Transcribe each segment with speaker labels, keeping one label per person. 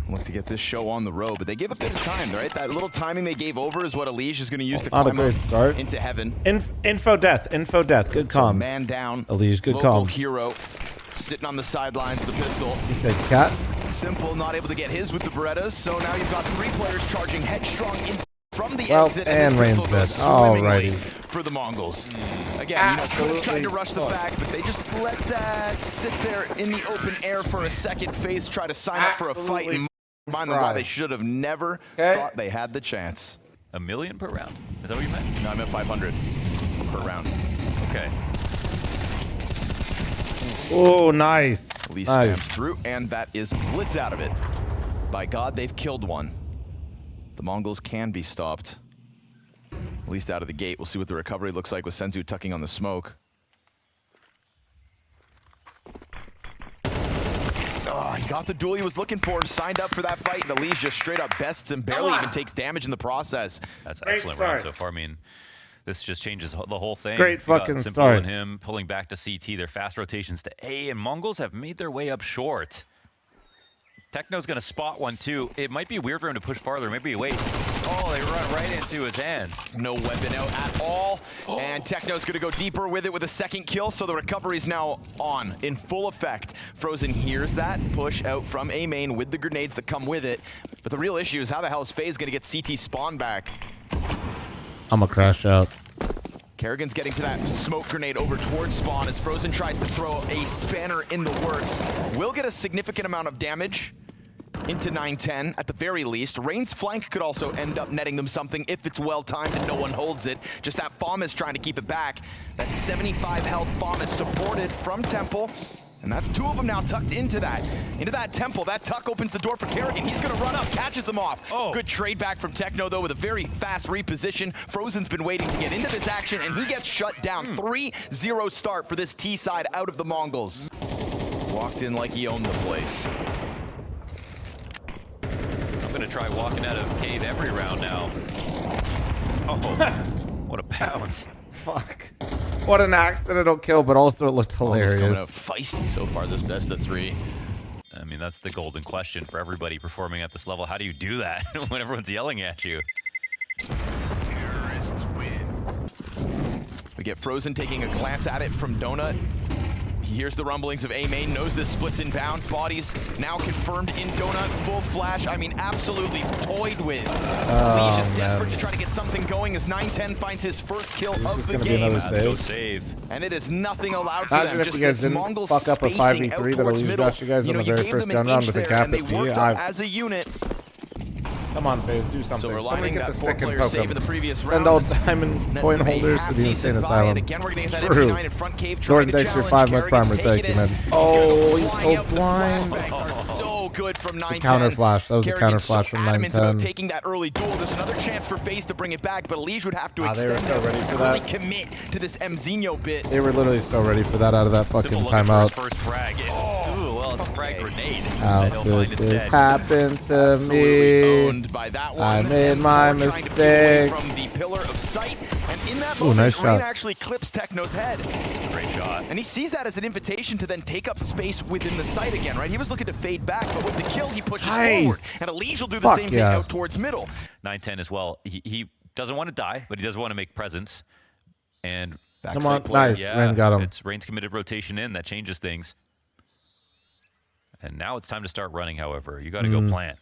Speaker 1: Look to get this show on the road, but they gave a bit of time, right? That little timing they gave over is what Elige is going to use to climb up into heaven.
Speaker 2: Info death. Good comms.
Speaker 1: Man down.
Speaker 2: Elige, good
Speaker 1: local
Speaker 2: comms.
Speaker 1: hero sitting on the sidelines of the pistol.
Speaker 2: He said cat.
Speaker 1: Simple not able to get his with the Berettas, so now you've got 3 players charging headstrong in from the exit.
Speaker 2: And Rain's dead. Alrighty.
Speaker 1: For the Mongols. Again, trying to rush the fact, but they just let that sit there in the open air for a second. FaZe try to sign up for a fight and remind them why they should have never thought they had the chance.
Speaker 3: $1 million per round? Is that what you meant?
Speaker 1: No, I meant 500 per round.
Speaker 3: Okay.
Speaker 2: Oh, nice.
Speaker 1: Lee spams through, and that is blitz out of it. By God, they've killed one. The Mongols can be stopped. At least out of the gate. We'll see what the recovery looks like with Senzu tucking on the smoke. Oh, he got the duel he was looking for, signed up for that fight, and Elige just straight up bests and barely even takes damage in the process.
Speaker 3: That's an excellent round so far. I mean, this just changes the whole thing.
Speaker 2: Great fucking start.
Speaker 3: And him pulling back to CT, their fast rotations to A, and Mongols have made their way up short. Techno's going to spot one, too. It might be weird for him to push farther. Maybe he waits. Oh, they run right into his hands.
Speaker 1: No weapon out at all. Oh. And Techno's going to go deeper with it with a second kill, so the recovery is now on in full effect. Frozen hears that push out from A main with the grenades that come with it. But the real issue is how the hell is FaZe going to get CT spawn back?
Speaker 2: I'm going to crash out.
Speaker 1: Kerrigan's getting to that smoke grenade over towards spawn as Frozen tries to throw a spanner in the works. Will get a significant amount of damage into 9-10 at the very least. Rain's flank could also end up netting them something if it's well timed and no one holds it. Just that FaZe trying to keep it back. That 75 health FaZe supported from Temple. And that's 2 of them now tucked into that Temple. That tuck opens the door for Kerrigan. He's going to run up, catches them off. Oh. Good trade back from Techno, though, with a very fast reposition. Frozen's been waiting to get into this action, and he gets shut down. 3-0 start for this T side out of the Mongols. Walked in like he owned the place.
Speaker 3: I'm going to try walking out of cave every round now. Oh, what a bounce.
Speaker 2: Fuck. What an accidental kill, but also it looked hilarious.
Speaker 1: Coming out feisty so far this best of 3.
Speaker 3: I mean, that's the golden question for everybody performing at this level. How do you do that when everyone's yelling at you?
Speaker 1: Terrorists win. We get Frozen taking a glance at it from Donut. He hears the rumblings of A main, knows this splits inbound. Bodies now confirmed in Donut. Full flash. I mean, absolutely toyed with. Elige is desperate to try to get something going as 9-10 finds his first kill of the game.
Speaker 3: No save.
Speaker 1: And it is nothing allowed for
Speaker 2: them. Just this Mongols fuck up a 5v3 that Elige got you guys on the very first gun round with a gap at B.
Speaker 1: As a unit.
Speaker 2: Come on, FaZe, do something. Somebody get the stick and poke him.
Speaker 1: Send
Speaker 2: all diamond coin holders to the insane asylum. True. Jordan, thanks for your 5-month primer. Thank you, man. Oh, he's so blind.
Speaker 1: So good from 9-10.
Speaker 2: Counter flash. That was a counter flash from 9-10.
Speaker 1: Taking that early duel. There's another chance for FaZe to bring it back, but Elige would have to extend
Speaker 2: they were so ready for that.
Speaker 1: Really commit to this Mzinho bit.
Speaker 2: They were literally so ready for that out of that fucking timeout.
Speaker 3: First frag. Ooh, well, it's a frag grenade.
Speaker 2: How could this happen to me?
Speaker 1: By that one.
Speaker 2: I made my mistake.
Speaker 1: From the pillar of sight, and in that moment,
Speaker 2: nice
Speaker 1: Rain
Speaker 2: shot.
Speaker 1: actually clips Techno's head.
Speaker 3: Great shot.
Speaker 1: And he sees that as an invitation to then take up space within the site again, right? He was looking to fade back, but with the kill, he pushes forward. And Elige will do the same thing out towards middle.
Speaker 3: 9-10 as well. He doesn't want to die, but he does want to make presence. And
Speaker 2: come on, nice. Yeah, Rain got him.
Speaker 3: It's Rain's committed rotation in. That changes things. And now it's time to start running, however. You got to go plant.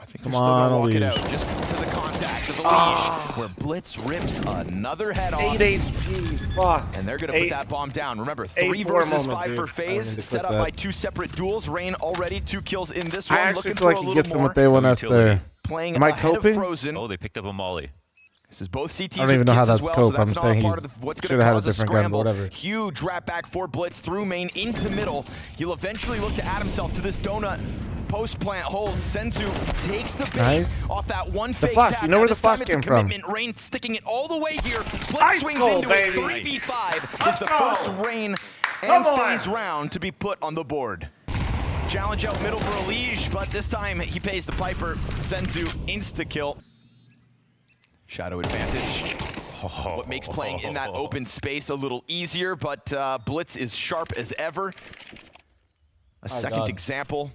Speaker 1: I think they're still going to walk it out just to the contact of Elige, where Blitz rips another head off.
Speaker 2: 8 HP, fuck.
Speaker 1: And they're going to put that bomb down. Remember, 3 versus 5 for FaZe, set up by 2 separate duels. Rain already 2 kills in this one.
Speaker 2: I actually feel like he gets them what they want us there. Am I coping?
Speaker 1: Frozen.
Speaker 3: Oh, they picked up a molly.
Speaker 1: This is both CTs.
Speaker 2: I don't even know how that's cope.
Speaker 1: So
Speaker 2: I'm saying he should have had a different gun, but whatever.
Speaker 1: Huge wrap back for Blitz through main into middle. He'll eventually look to add himself to this donut. Post plant hold. Senzu takes the bait off that one fake tap.
Speaker 2: You know where the flash came from.
Speaker 1: Rain sticking it all the way here. Blitz swings into it. 3v5 is the first Rain and FaZe round to be put on the board. Challenge out middle for Elige, but this time he pays the piper. Senzu insta-kill. Shadow advantage. What makes playing in that open space a little easier, but Blitz is sharp as ever. A second example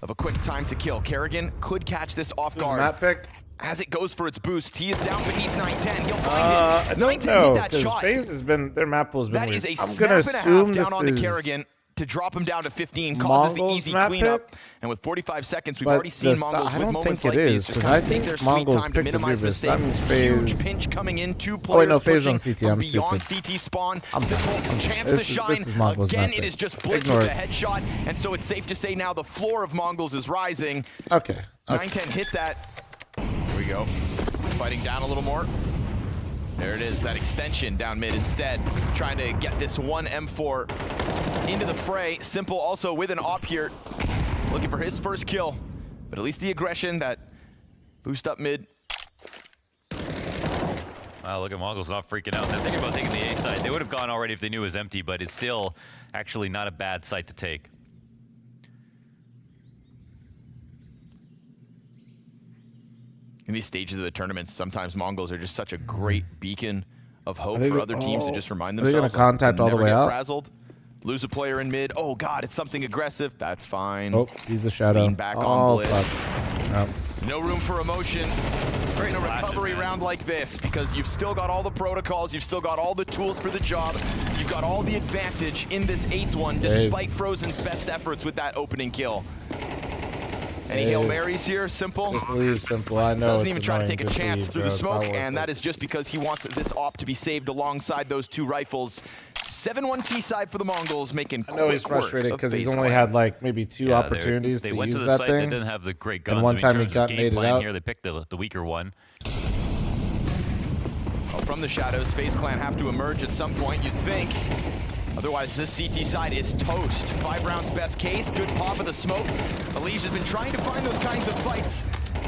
Speaker 1: of a quick time to kill. Kerrigan could catch this off guard.
Speaker 2: Map pick.
Speaker 1: As it goes for its boost, he is down beneath 910. He'll find it. 910 hit that shot.
Speaker 2: FaZe has been, their map pool has been
Speaker 1: That
Speaker 2: weird.
Speaker 1: is a
Speaker 2: I'm
Speaker 1: snap
Speaker 2: gonna
Speaker 1: and a
Speaker 2: assume
Speaker 1: half down
Speaker 2: this
Speaker 1: onto
Speaker 2: is
Speaker 1: Kerrigan to drop him down to 15. Causes the
Speaker 2: Mongol's
Speaker 1: easy
Speaker 2: map
Speaker 1: cleanup.
Speaker 2: pick?
Speaker 1: And with 45 seconds, we've
Speaker 2: But
Speaker 1: already seen Mongols
Speaker 2: I
Speaker 1: with
Speaker 2: don't
Speaker 1: moments
Speaker 2: think
Speaker 1: like
Speaker 2: it
Speaker 1: these
Speaker 2: is,
Speaker 1: just
Speaker 2: because
Speaker 1: kind
Speaker 2: I
Speaker 1: of take
Speaker 2: think
Speaker 1: their sweet
Speaker 2: Mongols
Speaker 1: time to
Speaker 2: picked the
Speaker 1: minimize
Speaker 2: Rubis.
Speaker 1: mistakes.
Speaker 2: That means
Speaker 1: Huge
Speaker 2: FaZe-
Speaker 1: pinch coming in. Two
Speaker 2: Oh, wait,
Speaker 1: players
Speaker 2: no, FaZe
Speaker 1: pushing
Speaker 2: on CT.
Speaker 1: from
Speaker 2: I'm
Speaker 1: beyond
Speaker 2: stupid.
Speaker 1: CT spawn.
Speaker 2: I'm
Speaker 1: Simple
Speaker 2: dumb.
Speaker 1: chance
Speaker 2: This
Speaker 1: to
Speaker 2: is
Speaker 1: shine.
Speaker 2: Mongols
Speaker 1: Again,
Speaker 2: map
Speaker 1: it is
Speaker 2: pick.
Speaker 1: just blitz
Speaker 2: Ignore
Speaker 1: with a
Speaker 2: it.
Speaker 1: headshot. And so it's safe to say now the floor of Mongols is rising.
Speaker 2: Okay.
Speaker 1: 910 hit that. Here we go. Fighting down a little more. There it is, that extension down mid instead. Trying to get this one M4 into the fray. Simple also with an op here. Looking for his first kill. But at least the aggression, that boost up mid.
Speaker 3: Wow, look at Mongols not freaking out. They're thinking about taking the A side. They would have gone already if they knew it was empty, but it's still actually not a bad site to take.
Speaker 1: In these stages of the tournaments, sometimes Mongols are just such a great beacon of hope
Speaker 2: Are they
Speaker 1: for other teams to
Speaker 2: oh,
Speaker 1: just remind
Speaker 2: are they
Speaker 1: themselves
Speaker 2: gonna contact
Speaker 1: to
Speaker 2: all the
Speaker 1: never
Speaker 2: way
Speaker 1: get
Speaker 2: out?
Speaker 1: frazzled. Lose a player in mid. Oh God, it's something aggressive. That's fine.
Speaker 2: Oh, sees the shadow.
Speaker 1: Lean back
Speaker 2: oh,
Speaker 1: on blitz.
Speaker 2: Fuck. No.
Speaker 1: No room for emotion in a recovery round like this, because you've still got all the protocols, you've still got all the tools for the job, you've got all the advantage in this 8th one, despite Frozen's best efforts with that opening kill. Any Hail Marys here? Simple.
Speaker 2: Just leave Simple. I know.
Speaker 1: Doesn't
Speaker 2: it's
Speaker 1: even try to
Speaker 2: annoying.
Speaker 1: take a
Speaker 2: Just
Speaker 1: chance
Speaker 2: leave,
Speaker 1: through
Speaker 2: bro.
Speaker 1: the
Speaker 2: It's not
Speaker 1: smoke,
Speaker 2: worth
Speaker 1: and
Speaker 2: it.
Speaker 1: that is just because he wants this op to be saved alongside those 2 rifles. 7-1 T side for the Mongols, making
Speaker 2: I know he's frustrated because he's only had like maybe 2 opportunities
Speaker 3: they
Speaker 2: to
Speaker 3: went
Speaker 2: use
Speaker 3: to the
Speaker 2: that
Speaker 3: site,
Speaker 2: thing.
Speaker 3: They didn't have the great guns.
Speaker 2: And one time he
Speaker 3: in terms of
Speaker 2: got
Speaker 3: game
Speaker 2: naded
Speaker 3: plan
Speaker 2: out.
Speaker 3: here, they picked the weaker one.
Speaker 1: Well, from the shadows, FaZe Clan have to emerge at some point, you'd think. Otherwise, this CT side is toast. 5 rounds best case, good pop of the smoke. Elige has been trying to find those kinds of fights,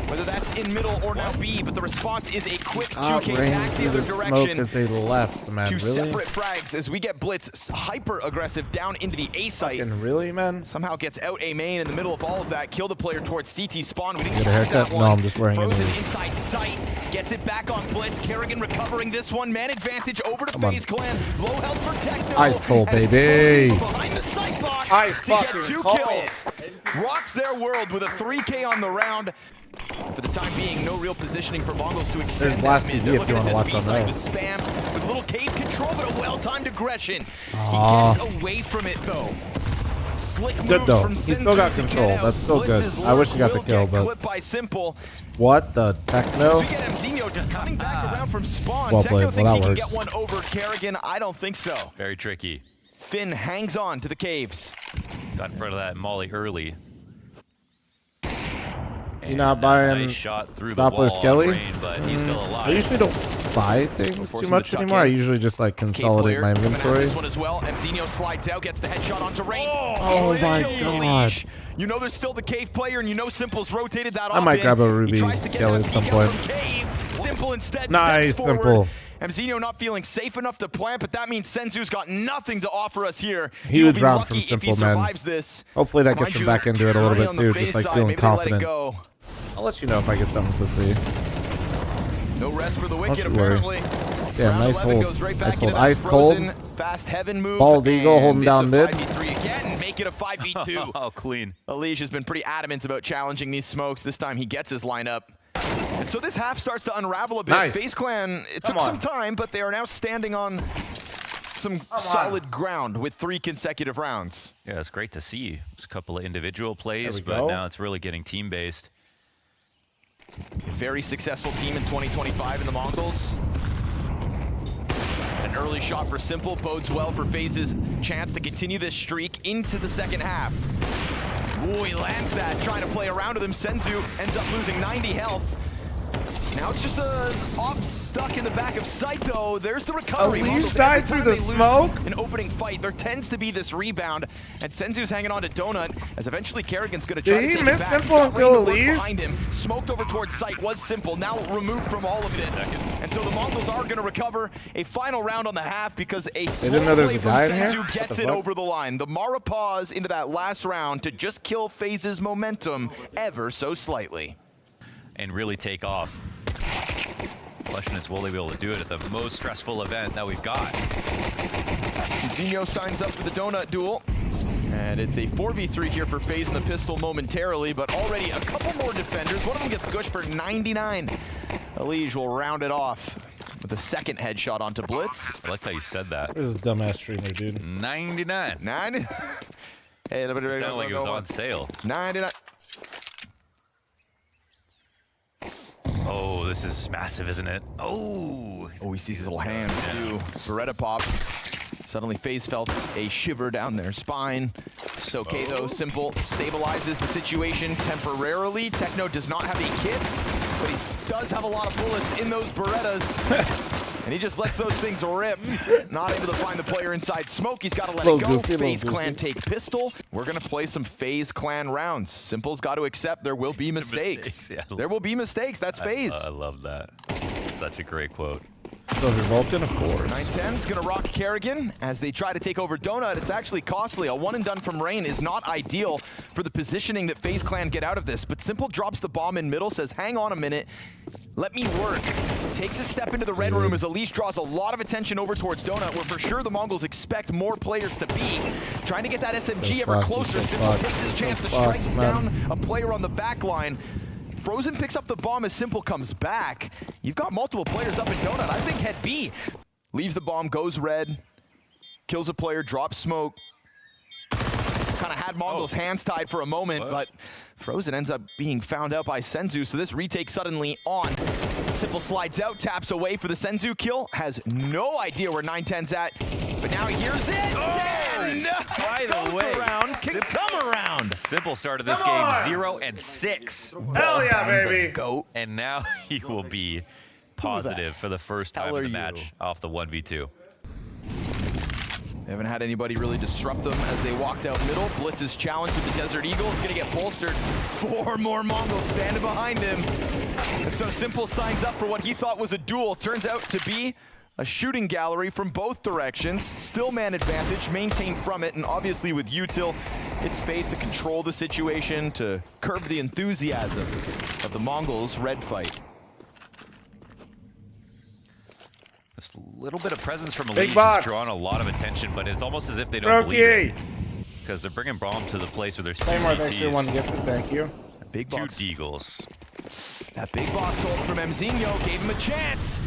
Speaker 1: whether that's in middle or now B, but the response is a quick 2K back the other direction.
Speaker 2: As they left, man.
Speaker 1: 2
Speaker 2: Really?
Speaker 1: separate frags as we get blitz hyper aggressive down into the A site.
Speaker 2: Fucking really, man?
Speaker 1: Somehow gets out A main in the middle of all of that. Kill the player towards CT spawn. We didn't
Speaker 2: Get a
Speaker 1: catch
Speaker 2: haircut?
Speaker 1: that
Speaker 2: No,
Speaker 1: one.
Speaker 2: I'm just wearing
Speaker 1: Frozen
Speaker 2: it.
Speaker 1: inside sight. Gets it back on blitz. Kerrigan recovering this one. Man advantage over to FaZe Clan. Low health for Techno.
Speaker 2: Ice cold,
Speaker 1: and it's
Speaker 2: baby.
Speaker 1: Frozen behind the sight box
Speaker 2: Ice
Speaker 1: to get
Speaker 2: fucking
Speaker 1: 2
Speaker 2: cold.
Speaker 1: kills. Rocks their world with a 3K on the round. For the time being, no real positioning for Mongols to extend
Speaker 2: There's Blast
Speaker 1: that mid.
Speaker 2: TV
Speaker 1: They're
Speaker 2: if
Speaker 1: looking
Speaker 2: you
Speaker 1: at
Speaker 2: wanna
Speaker 1: this
Speaker 2: watch on
Speaker 1: B side
Speaker 2: there.
Speaker 1: with spams, with a little cave control, but a well-timed aggression. He gets away from it, though. Slick moves
Speaker 2: Good though.
Speaker 1: from
Speaker 2: He still got
Speaker 1: Senzu to
Speaker 2: control.
Speaker 1: get out.
Speaker 2: That's still good.
Speaker 1: Blitz's
Speaker 2: I wish he got the
Speaker 1: lurk
Speaker 2: kill,
Speaker 1: will get
Speaker 2: but
Speaker 1: clipped by Simple.
Speaker 2: what the Techno?
Speaker 1: We get Mzinho coming back around from spawn.
Speaker 2: Well
Speaker 1: Techno
Speaker 2: played.
Speaker 1: thinks
Speaker 2: Well,
Speaker 1: he
Speaker 2: that
Speaker 1: can
Speaker 2: works.
Speaker 1: get one over Kerrigan. I don't think so.
Speaker 3: Very tricky.
Speaker 1: Finn hangs on to the caves.
Speaker 3: Got in front of that molly early.
Speaker 2: You not
Speaker 3: And
Speaker 2: buying
Speaker 3: nice shot through the
Speaker 2: Doppler
Speaker 3: wall
Speaker 2: Skelly?
Speaker 3: on Rain, but he's still alive.
Speaker 2: I usually don't buy things
Speaker 1: force
Speaker 2: too
Speaker 1: him
Speaker 2: much
Speaker 1: to tuck
Speaker 2: anymore. I
Speaker 1: in.
Speaker 2: usually just like
Speaker 1: Cave
Speaker 2: consolidate
Speaker 1: player
Speaker 2: my
Speaker 1: coming at
Speaker 2: inventory.
Speaker 1: this one as well. Mzinho slides out, gets the headshot onto Rain.
Speaker 2: Oh my
Speaker 1: Kills
Speaker 2: God.
Speaker 1: Elige. You know there's still the cave player, and you know Simple's rotated that
Speaker 2: I
Speaker 1: off
Speaker 2: might
Speaker 1: in.
Speaker 2: grab a
Speaker 1: He
Speaker 2: Ruby
Speaker 1: tries to get
Speaker 2: Skelly
Speaker 1: that
Speaker 2: at some
Speaker 1: peek out
Speaker 2: point.
Speaker 1: from Cave. Simple instead
Speaker 2: Nice,
Speaker 1: steps forward.
Speaker 2: Simple.
Speaker 1: Mzinho not feeling safe enough to plant, but that means Senzu's got nothing to offer us here.
Speaker 2: Huge
Speaker 1: will be
Speaker 2: round
Speaker 1: lucky
Speaker 2: from
Speaker 1: if he
Speaker 2: Simple, man.
Speaker 1: survives this.
Speaker 2: Hopefully that
Speaker 1: Mind
Speaker 2: gets him
Speaker 1: you,
Speaker 2: back into it a little
Speaker 1: Johnny
Speaker 2: bit
Speaker 1: on the
Speaker 2: too,
Speaker 1: FaZe
Speaker 2: just like
Speaker 1: side,
Speaker 2: feeling
Speaker 1: maybe they let it
Speaker 2: confident.
Speaker 1: go.
Speaker 2: I'll let you know if I get something for free.
Speaker 1: No rest for the
Speaker 2: Don't
Speaker 1: wicked,
Speaker 2: you worry.
Speaker 1: apparently.
Speaker 2: Yeah,
Speaker 1: Round
Speaker 2: nice
Speaker 1: 11
Speaker 2: hold.
Speaker 1: goes right back
Speaker 2: Nice hold.
Speaker 1: into that
Speaker 2: Ice cold.
Speaker 1: Frozen fast heaven move.
Speaker 2: Bald Eagle
Speaker 1: and
Speaker 2: holding down mid.
Speaker 1: It's a 5v3 again, make it a 5v2.
Speaker 3: Oh, clean.
Speaker 1: Elige has been pretty adamant about challenging these smokes. This time he gets his lineup. And so this half starts to unravel a bit.
Speaker 2: Nice.
Speaker 1: FaZe Clan, it took some time, but they are now standing on some solid ground with 3 consecutive rounds.
Speaker 3: Yeah, it's great to see. It's a couple of individual plays,
Speaker 2: There we
Speaker 3: but
Speaker 2: go.
Speaker 3: now it's really getting team-based.
Speaker 1: Very successful team in 2025 in the Mongols. An early shot for Simple bodes well for FaZe's chance to continue this streak into the second half. Ooh, he lands that, trying to play around with him. Senzu ends up losing 90 health. Now it's just a op stuck in the back of sight, though. There's the recovery.
Speaker 2: Elige
Speaker 1: Mongols,
Speaker 2: died
Speaker 1: every
Speaker 2: through
Speaker 1: time
Speaker 2: the
Speaker 1: they lose
Speaker 2: smoke?
Speaker 1: an opening fight, there tends to be this rebound, and Senzu's hanging on to Donut, as eventually Kerrigan's going to try
Speaker 2: Did
Speaker 1: to
Speaker 2: he
Speaker 1: take
Speaker 2: miss
Speaker 1: it back.
Speaker 2: Simple
Speaker 1: He's
Speaker 2: and
Speaker 1: got
Speaker 2: kill
Speaker 1: Rain to work
Speaker 2: Elige?
Speaker 1: behind him. Smoked over towards sight was Simple, now removed from all of this. And so the Mongols are going to recover a final round on the half because a slow
Speaker 2: didn't know there
Speaker 1: play
Speaker 2: was a
Speaker 1: from
Speaker 2: guy in here?
Speaker 1: Senzu
Speaker 2: What
Speaker 1: gets
Speaker 2: the
Speaker 1: it
Speaker 2: fuck?
Speaker 1: over the line. The Mara pause into that last round to just kill FaZe's momentum ever so slightly.
Speaker 3: And really take off. Question is, will they be able to do it at the most stressful event that we've got?
Speaker 1: Mzinho signs up for the donut duel. And it's a 4v3 here for FaZe in the pistol momentarily, but already a couple more defenders. One of them gets gushed for 99. Elige will round it off with a second headshot onto Blitz.
Speaker 3: I like how you said that.
Speaker 2: This is a dumbass streamer, dude.
Speaker 3: 99.
Speaker 1: 90. Hey,
Speaker 3: It sounded like it was on sale.
Speaker 1: 99.
Speaker 3: Oh, this is massive, isn't it? Oh.
Speaker 1: Oh, he sees his little hand too. Beretta pop. Suddenly FaZe felt a shiver down their spine. It's okay though, Simple stabilizes the situation temporarily. Techno does not have any kits, but he does have a lot of bullets in those Berettas. And he just lets those things rip. Not able to find the player inside smoke. He's got to let it go. FaZe Clan take pistol. We're going to play some FaZe Clan rounds. Simple's got to accept there will be mistakes.
Speaker 3: Yeah.
Speaker 1: There will be mistakes. That's FaZe.
Speaker 3: I love that. Such a great quote.
Speaker 2: Silver Vulcan, of course.
Speaker 1: 910's gonna rock Kerrigan as they try to take over Donut. It's actually costly. A one and done from Rain is not ideal for the positioning that FaZe Clan get out of this, but Simple drops the bomb in middle, says, hang on a minute, let me work. Takes a step into the red room as Elige draws a lot of attention over towards Donut, where for sure the Mongols expect more players to be. Trying to get that SMG ever closer. Simple takes his chance to strike down a player on the back line. fl0m picks up the bomb as Simple comes back. You've got multiple players up in Donut. I think head B. Leaves the bomb, goes red, kills a player, drops smoke. Kind of had Mongol's hands tied for a moment, but fl0m ends up being found out by Senzu, so this retake suddenly on. Simple slides out, taps away for the Senzu kill, has no idea where 910's at, but now he hears it, and
Speaker 3: by the way,
Speaker 1: around, can come around.
Speaker 3: Simple started this game 0-6.
Speaker 2: Hell yeah, baby!
Speaker 1: Goat.
Speaker 3: And now he will be positive for the first time in the match off the 1v2.
Speaker 1: They haven't had anybody really disrupt them as they walked out middle. Blitz's challenge with the Desert Eagle. It's going to get bolstered. 4 more Mongols standing behind him. And so Simple signs up for what he thought was a duel. Turns out to be a shooting gallery from both directions. Still man advantage, maintained from it. And obviously with Util, it's FaZe to control the situation, to curb the enthusiasm of the Mongols' red fight.
Speaker 3: Just a little bit of presence from Elige has drawn a lot of attention, but it's almost as if they don't believe it. Because they're bringing bomb to the place where there's 2 CTs.
Speaker 2: One gifted, thank you.
Speaker 1: Big
Speaker 3: 2
Speaker 1: box.
Speaker 3: Deagles.
Speaker 1: That big box hold from Mzinho gave him a chance.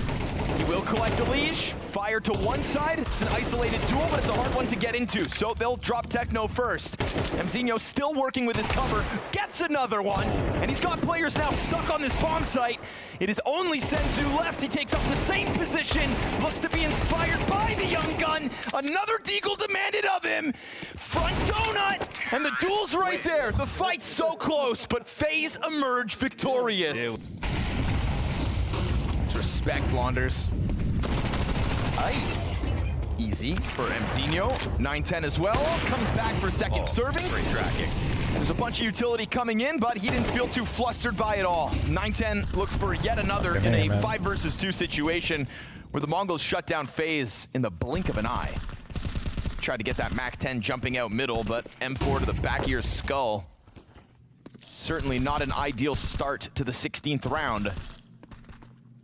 Speaker 1: He will collect Elige. Fire to one side. It's an isolated duel, but it's a hard one to get into. So they'll drop Techno first. Mzinho still working with his cover. Gets another one. And he's got players now stuck on this bomb site. It is only Senzu left. He takes up the same position. Looks to be inspired by the young gun. Another Deagle demanded of him. Front donut. And the duel's right there. The fight's so close, but FaZe emerge victorious. Let's respect Blonders. Easy for Mzinho. 910 as well. Comes back for second serving.
Speaker 3: Great tracking.
Speaker 1: There's a bunch of utility coming in, but he didn't feel too flustered by it all. 910 looks for yet another in a 5 versus 2 situation where the Mongols shut down FaZe in the blink of an eye. Tried to get that MAC-10 jumping out middle, but M4 to the back of your skull. Certainly not an ideal start to the 16th round.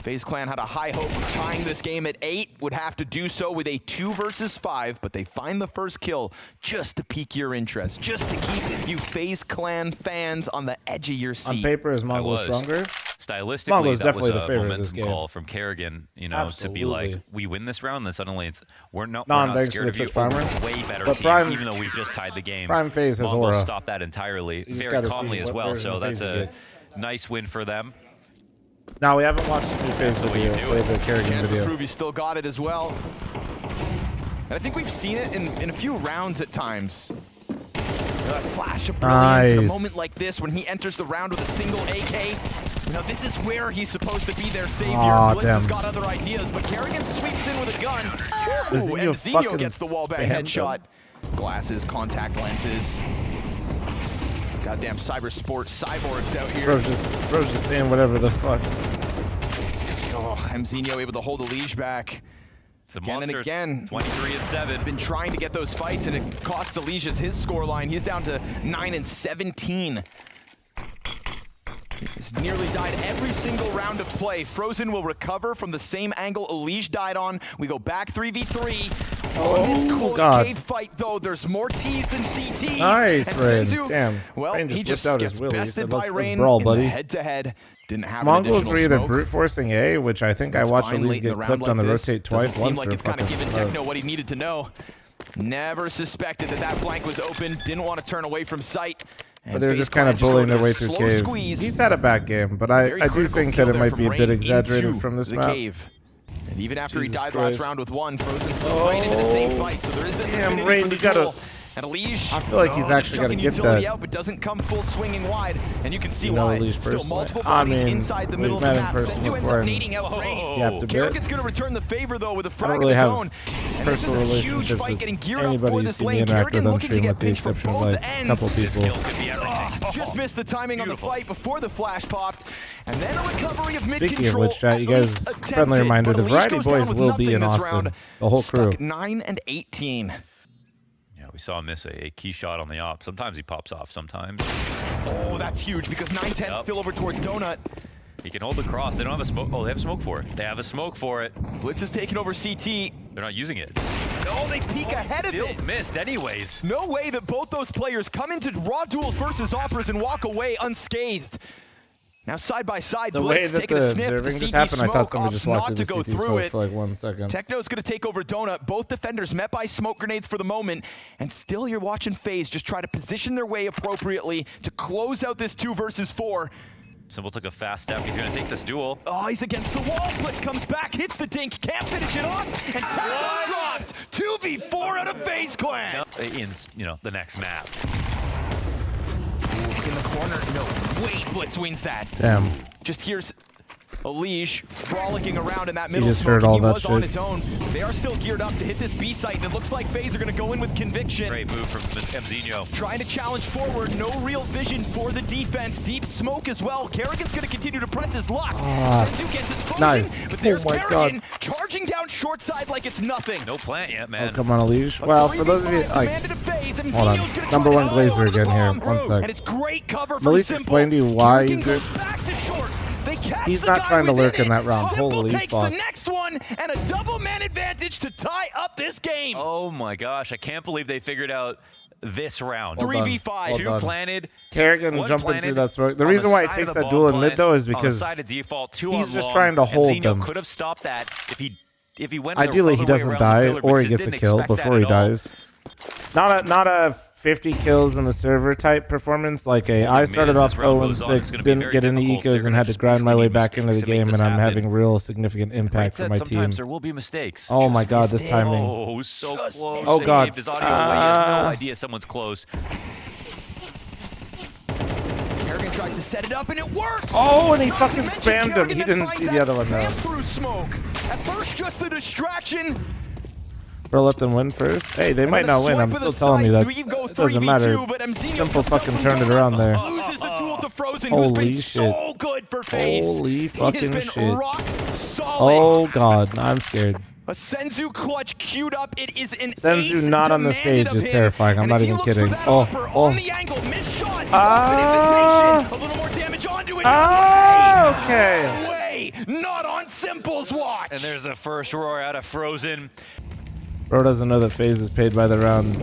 Speaker 1: FaZe Clan had a high hope of tying this game at 8, would have to do so with a 2 versus 5, but they find the first kill just to pique your interest, just to keep you FaZe Clan fans on the edge of your seat.
Speaker 2: On paper, is Mongol stronger?
Speaker 3: Stylistically,
Speaker 2: Mongol's
Speaker 3: that
Speaker 2: definitely
Speaker 3: was
Speaker 2: the
Speaker 3: a
Speaker 2: favorite of this
Speaker 3: momentum
Speaker 2: game.
Speaker 3: call from Kerrigan, you know, to be like, we win this round, then suddenly it's, we're not scared of you, we're way better team, even though we've just tied the game.
Speaker 2: Prime FaZe has
Speaker 3: Mongols
Speaker 2: aura.
Speaker 3: stopped that entirely, very calmly as well, so that's a nice win for them.
Speaker 2: Now we haven't watched the new FaZe video, played the Kerrigan
Speaker 1: Chance
Speaker 2: video.
Speaker 1: to prove he still got it as well. And I think we've seen it in a few rounds at times. A flash of brilliance, a moment like this when he enters the round with a single AK. You know, this is where he's supposed to be their savior. Blitz has got other ideas, but Kerrigan sweeps in with a gun. Ooh, and Mzinho gets the wallbang headshot. Glasses, contact lenses. Goddamn cybersport cyborgs out here.
Speaker 2: Bro's just saying whatever the fuck.
Speaker 1: Oh, Mzinho able to hold the Elige back.
Speaker 3: It's a
Speaker 1: again
Speaker 3: monster.
Speaker 1: And again.
Speaker 3: 23-7.
Speaker 1: Been trying to get those fights, and it costs Elige's his scoreline. He's down to 9-17. He's nearly died every single round of play. fl0m will recover from the same angle Elige died on. We go back 3v3. Oh, this close
Speaker 2: God.
Speaker 1: cave fight, though, there's more T's than CTs.
Speaker 2: Nice,
Speaker 1: and
Speaker 2: Rain.
Speaker 1: Senzu,
Speaker 2: Damn.
Speaker 1: well,
Speaker 2: Rain
Speaker 1: he just
Speaker 2: whipped out
Speaker 1: gets
Speaker 2: his willy. He
Speaker 1: bested
Speaker 2: said,
Speaker 1: by
Speaker 2: let's
Speaker 1: Rain
Speaker 2: brawl,
Speaker 1: in
Speaker 2: buddy.
Speaker 1: the head-to-head. Didn't have
Speaker 2: Mongols
Speaker 1: an
Speaker 2: were either
Speaker 1: smoke.
Speaker 2: brute forcing A, which I think I watched
Speaker 1: Fine
Speaker 2: at least
Speaker 1: late in
Speaker 2: get
Speaker 1: the round
Speaker 2: clipped on the
Speaker 1: like this.
Speaker 2: rotate twice.
Speaker 1: Doesn't seem
Speaker 2: Once
Speaker 1: like
Speaker 2: for
Speaker 1: it's kind of
Speaker 2: fucking
Speaker 1: given
Speaker 2: smoke.
Speaker 1: Techno what he needed to know. Never suspected that that flank was open. Didn't want to turn away from sight.
Speaker 2: But they were just kind of bullying their way through cave. He's had a bad game, but I do think that it might be a bit exaggerated from this map.
Speaker 1: Cave. And even after
Speaker 2: Jesus
Speaker 1: he died
Speaker 2: Christ.
Speaker 1: last round with one, Frozen slipped right into the same fight. So there is this
Speaker 2: Damn,
Speaker 1: affinity
Speaker 2: Rain,
Speaker 1: for the
Speaker 2: you gotta-
Speaker 1: duel. And Elish,
Speaker 2: I feel like he's actually
Speaker 1: got to
Speaker 2: get
Speaker 1: utility
Speaker 2: that.
Speaker 1: out, but doesn't come full swinging wide, and you can see
Speaker 2: You know
Speaker 1: why.
Speaker 2: Elish
Speaker 1: Still
Speaker 2: personally.
Speaker 1: multiple
Speaker 2: I
Speaker 1: bodies
Speaker 2: mean,
Speaker 1: inside the
Speaker 2: we've
Speaker 1: middle of the
Speaker 2: met in
Speaker 1: map.
Speaker 2: person
Speaker 1: Senzu ends
Speaker 2: before
Speaker 1: up
Speaker 2: and
Speaker 1: nading out Rain.
Speaker 2: yapped a bit.
Speaker 1: Kerrigan's going to return the favor though with a
Speaker 2: I
Speaker 1: frag
Speaker 2: don't
Speaker 1: of
Speaker 2: really
Speaker 1: his
Speaker 2: have
Speaker 1: own. And this is
Speaker 2: personal
Speaker 1: a huge
Speaker 2: relationships
Speaker 1: fight
Speaker 2: with
Speaker 1: getting geared up
Speaker 2: anybody
Speaker 1: for
Speaker 2: who's
Speaker 1: this
Speaker 2: seen me
Speaker 1: lane.
Speaker 2: interact with
Speaker 1: Kerrigan
Speaker 2: on
Speaker 1: looking to
Speaker 2: stream
Speaker 1: get
Speaker 2: with the
Speaker 1: pinched from
Speaker 2: exception of
Speaker 1: both
Speaker 2: like a
Speaker 1: ends.
Speaker 2: couple
Speaker 3: This
Speaker 2: people.
Speaker 3: kill could be everything.
Speaker 1: Just missed the timing on the fight before the flash popped, and then a recovery of mid-control.
Speaker 2: Speaking of which, chat, you guys, friendly reminder, the Variety Boys will be in Austin. The whole crew.
Speaker 1: Stuck 9 and 18.
Speaker 3: Yeah, we saw him miss a key shot on the op. Sometimes he pops off, sometimes.
Speaker 1: Oh, that's huge because 9-10
Speaker 3: Yep.
Speaker 1: still over towards Donut.
Speaker 3: He can hold the cross. They don't have a smoke. Oh, they have a smoke for it. They have a smoke for it.
Speaker 1: Blitz is taking over CT.
Speaker 3: They're not using it.
Speaker 1: No, they peek ahead of
Speaker 3: Still
Speaker 1: it.
Speaker 3: missed anyways.
Speaker 1: No way that both those players come into raw duels versus operas and walk away unscathed. Now side by side,
Speaker 2: The way
Speaker 1: Blitz
Speaker 2: that
Speaker 1: taking
Speaker 2: the
Speaker 1: a sniff. The
Speaker 2: observing just
Speaker 1: CT
Speaker 2: happened, I
Speaker 1: smoke
Speaker 2: thought somebody
Speaker 1: opts
Speaker 2: just walked
Speaker 1: not
Speaker 2: through
Speaker 1: to
Speaker 2: the
Speaker 1: go
Speaker 2: CT
Speaker 1: through
Speaker 2: smoke
Speaker 1: it.
Speaker 2: for like 1 second.
Speaker 1: Techno's going to take over Donut. Both defenders met by smoke grenades for the moment. And still you're watching FaZe just try to position their way appropriately to close out this 2 versus 4.
Speaker 3: Simple took a fast step. He's going to take this duel.
Speaker 1: Oh, he's against the wall. Blitz comes back, hits the dink, can't finish it off. And Techno dropped. 2v4 out of FaZe Clan.
Speaker 3: In, the next map.
Speaker 1: In the corner. No, wait, Blitz wins that.
Speaker 2: Damn.
Speaker 1: Just here's Elish frolicking around in that middle
Speaker 2: just
Speaker 1: smoke.
Speaker 2: heard all
Speaker 1: He
Speaker 2: that
Speaker 1: was on
Speaker 2: shit.
Speaker 1: his own. They are still geared up to hit this B site, and it looks like FaZe are going to go in with conviction.
Speaker 3: Great move from Mzinho.
Speaker 1: Trying to challenge forward, no real vision for the defense. Deep smoke as well. Kerrigan's going to continue to press his luck. Senzu gets his frozen,
Speaker 2: nice.
Speaker 1: but there's
Speaker 2: Oh my
Speaker 1: Kerrigan
Speaker 2: God.
Speaker 1: charging down short side like it's nothing.
Speaker 3: No plant yet,
Speaker 2: Oh,
Speaker 3: man.
Speaker 2: come on, Elish.
Speaker 1: A
Speaker 2: Well, for those of
Speaker 1: 3v5
Speaker 2: you, like,
Speaker 1: demanded of FaZe, and
Speaker 2: hold on.
Speaker 1: Zinio's gonna
Speaker 2: Number
Speaker 1: try
Speaker 2: one
Speaker 1: to
Speaker 2: Glazer
Speaker 1: over the
Speaker 2: again here.
Speaker 1: bomb.
Speaker 2: 1 sec.
Speaker 1: And it's great cover from
Speaker 2: Malik
Speaker 1: Simple.
Speaker 2: explained to you why
Speaker 1: Kerrigan
Speaker 2: he's
Speaker 1: goes
Speaker 2: good.
Speaker 1: back to short. They catch
Speaker 2: He's
Speaker 1: the
Speaker 2: not
Speaker 1: guy
Speaker 2: trying to
Speaker 1: within
Speaker 2: lurk in
Speaker 1: it.
Speaker 2: that round.
Speaker 1: Simple
Speaker 2: Holy
Speaker 1: takes
Speaker 2: fuck.
Speaker 1: the next one and a double man advantage to tie up this game.
Speaker 3: Oh my gosh, I can't believe they figured out this round.
Speaker 2: Well done.
Speaker 1: 3v5.
Speaker 2: Well
Speaker 3: Two
Speaker 2: done.
Speaker 3: planted.
Speaker 2: Kerrigan
Speaker 3: one
Speaker 2: jumping
Speaker 3: planted
Speaker 2: through that smoke. The
Speaker 3: on
Speaker 2: reason why he
Speaker 3: side
Speaker 2: takes
Speaker 3: of the
Speaker 2: that duel in
Speaker 3: bomb
Speaker 2: mid, though, is
Speaker 3: plant,
Speaker 2: because
Speaker 3: on the side of default, two
Speaker 2: he's
Speaker 3: on
Speaker 2: just
Speaker 3: long.
Speaker 2: trying to hold
Speaker 3: Mzinho
Speaker 2: them.
Speaker 3: could have stopped that if he went
Speaker 2: ideally he
Speaker 3: the other way
Speaker 2: doesn't
Speaker 3: around
Speaker 2: die
Speaker 3: the pillar,
Speaker 2: or
Speaker 3: but
Speaker 2: he gets a
Speaker 3: didn't
Speaker 2: kill
Speaker 3: expect that
Speaker 2: before he
Speaker 3: at all.
Speaker 2: dies. Not a 50 kills in the server type performance. Like I started off 0-6, didn't get any ecos and had to grind my way back into the game, and I'm having real significant impact for my team.
Speaker 3: Sometimes there will be mistakes.
Speaker 2: Oh my God, this
Speaker 1: missed it.
Speaker 2: timing.
Speaker 3: Oh, so
Speaker 1: Just
Speaker 3: close.
Speaker 1: missed
Speaker 2: Oh,
Speaker 3: They
Speaker 2: God.
Speaker 3: gave his audio away. He has no idea someone's close.
Speaker 1: Kerrigan tries to set it up and it works.
Speaker 2: Oh, and he
Speaker 1: Not
Speaker 2: fucking
Speaker 1: to mention
Speaker 2: spammed him.
Speaker 1: Kerrigan
Speaker 2: He
Speaker 1: then
Speaker 2: didn't
Speaker 1: finds
Speaker 2: see the
Speaker 1: that
Speaker 2: other one, though.
Speaker 1: spam through smoke. At first, just a distraction.
Speaker 2: Bro, let them win first. Hey, they might not win. I'm still telling you that. It doesn't matter. Simple fucking turned it around there.
Speaker 1: Loses the duel to Frozen, who's
Speaker 2: Holy
Speaker 1: been
Speaker 2: shit.
Speaker 1: so good for FaZe.
Speaker 2: Holy
Speaker 1: He
Speaker 2: fucking
Speaker 1: has been
Speaker 2: shit.
Speaker 1: rock solid.
Speaker 2: Oh God, I'm scared.
Speaker 1: A Senzu clutch queued up. It is an
Speaker 2: Senzu
Speaker 1: ace
Speaker 2: not on the
Speaker 1: demanded
Speaker 2: stage
Speaker 1: of
Speaker 2: is
Speaker 1: him.
Speaker 2: terrifying. I'm
Speaker 1: And
Speaker 2: not
Speaker 1: as he
Speaker 2: even
Speaker 1: looks for
Speaker 2: kidding.
Speaker 1: that
Speaker 2: Oh,
Speaker 1: upper
Speaker 2: oh.
Speaker 1: on the angle, missed shot.
Speaker 2: Ah.
Speaker 1: Open invitation. A little more damage onto it.
Speaker 2: Oh, okay.
Speaker 1: Way, not on Simple's watch.
Speaker 3: And there's a first roar out of Frozen.
Speaker 2: Bro doesn't know that FaZe is paid by the round.